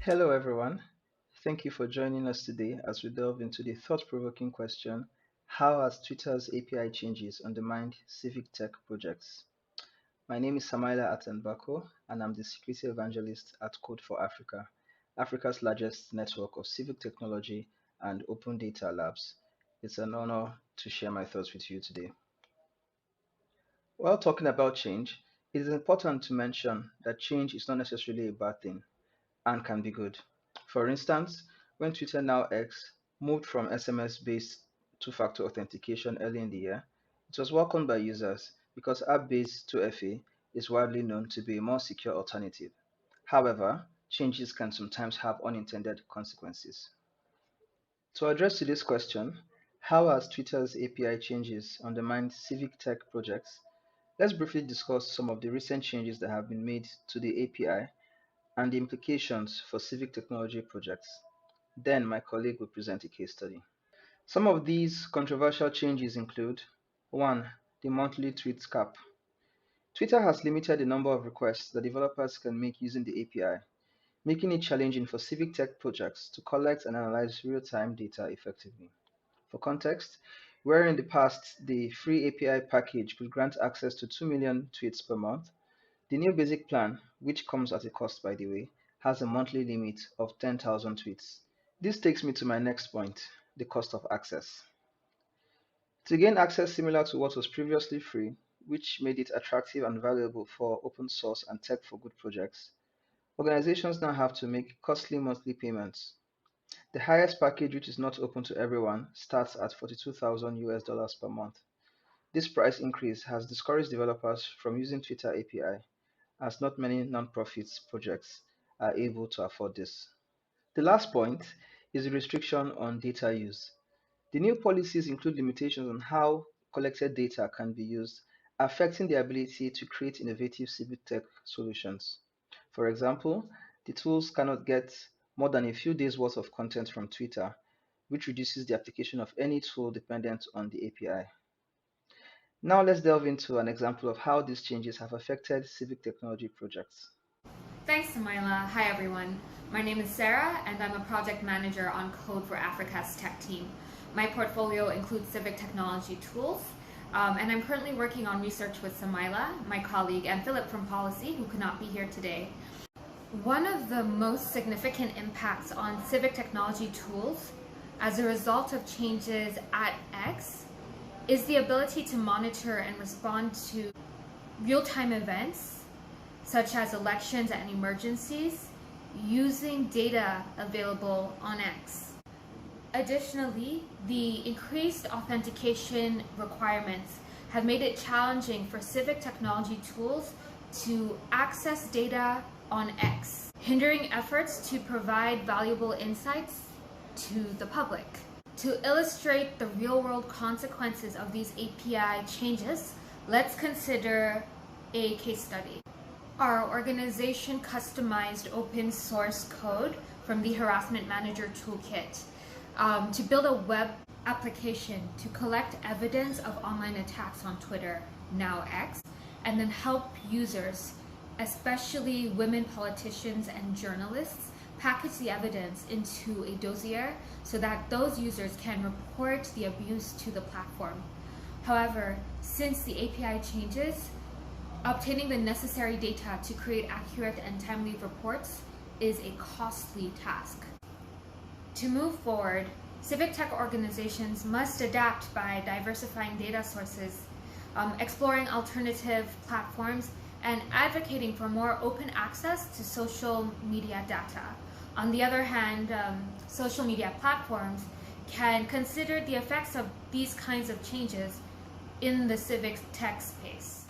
Hello, everyone. Thank you for joining us today as we delve into the thought provoking question: how has Twitter's API changes undermined civic tech projects? My name is Samaila Bako, and I'm the security evangelist at Code for Africa, Africa's largest network of civic technology and open data labs. It's an honor to share my thoughts with you today. While talking about change, it is important to mention that change is not necessarily a bad thing and can be good. For instance, when Twitter now X moved from SMS-based two-factor authentication early in the year, it was welcomed by users because app-based 2FA is widely known to be a more secure alternative. However, changes can sometimes have unintended consequences. To address today's question, how has Twitter's API changes undermined civic tech projects? Let's briefly discuss some of the recent changes that have been made to the API and the implications for civic technology projects. Then my colleague will present a case study. Some of these controversial changes include: 1. The monthly tweets cap. Twitter has limited the number of requests that developers can make using the API, making it challenging for civic tech projects to collect and analyze real-time data effectively. For context, where in the past the free API package could grant access to 2 million tweets per month, the new basic plan, which comes at a cost by the way, has a monthly limit of 10,000 tweets. This takes me to my next point: the cost of access. To gain access similar to what was previously free, which made it attractive and valuable for open source and tech for good projects, organizations now have to make costly monthly payments. The highest package, which is not open to everyone, starts at 42,000 US dollars per month. This price increase has discouraged developers from using Twitter API, as not many non-profits projects are able to afford this. The last point is the restriction on data use. The new policies include limitations on how collected data can be used, affecting the ability to create innovative civic tech solutions. For example, the tools cannot get more than a few days worth of content from Twitter, which reduces the application of any tool dependent on the API. Now let's delve into an example of how these changes have affected civic technology projects. Thanks, Samaila. Hi, everyone. My name is Sarah, and I'm a project manager on Code for Africa's tech team. My portfolio includes civic technology tools, and I'm currently working on research with Samaila, my colleague, and Philip from Policy, who could not be here today. One of the most significant impacts on civic technology tools as a result of changes at X is the ability to monitor and respond to real-time events, such as elections and emergencies, using data available on X. Additionally, the increased authentication requirements have made it challenging for civic technology tools to access data on X, hindering efforts to provide valuable insights to the public. To illustrate the real-world consequences of these API changes, let's consider a case study. Our organization customized open source code from the Harassment Manager Toolkit to build a web application to collect evidence of online attacks on Twitter, now X, and then help users, especially women politicians and journalists, package the evidence into a dossier so that those users can report the abuse to the platform. However, since the API changes, obtaining the necessary data to create accurate and timely reports is a costly task. To move forward, civic tech organizations must adapt by diversifying data sources, exploring alternative platforms, and advocating for more open access to social media data. On the other hand, social media platforms can consider the effects of these kinds of changes in the civic tech space.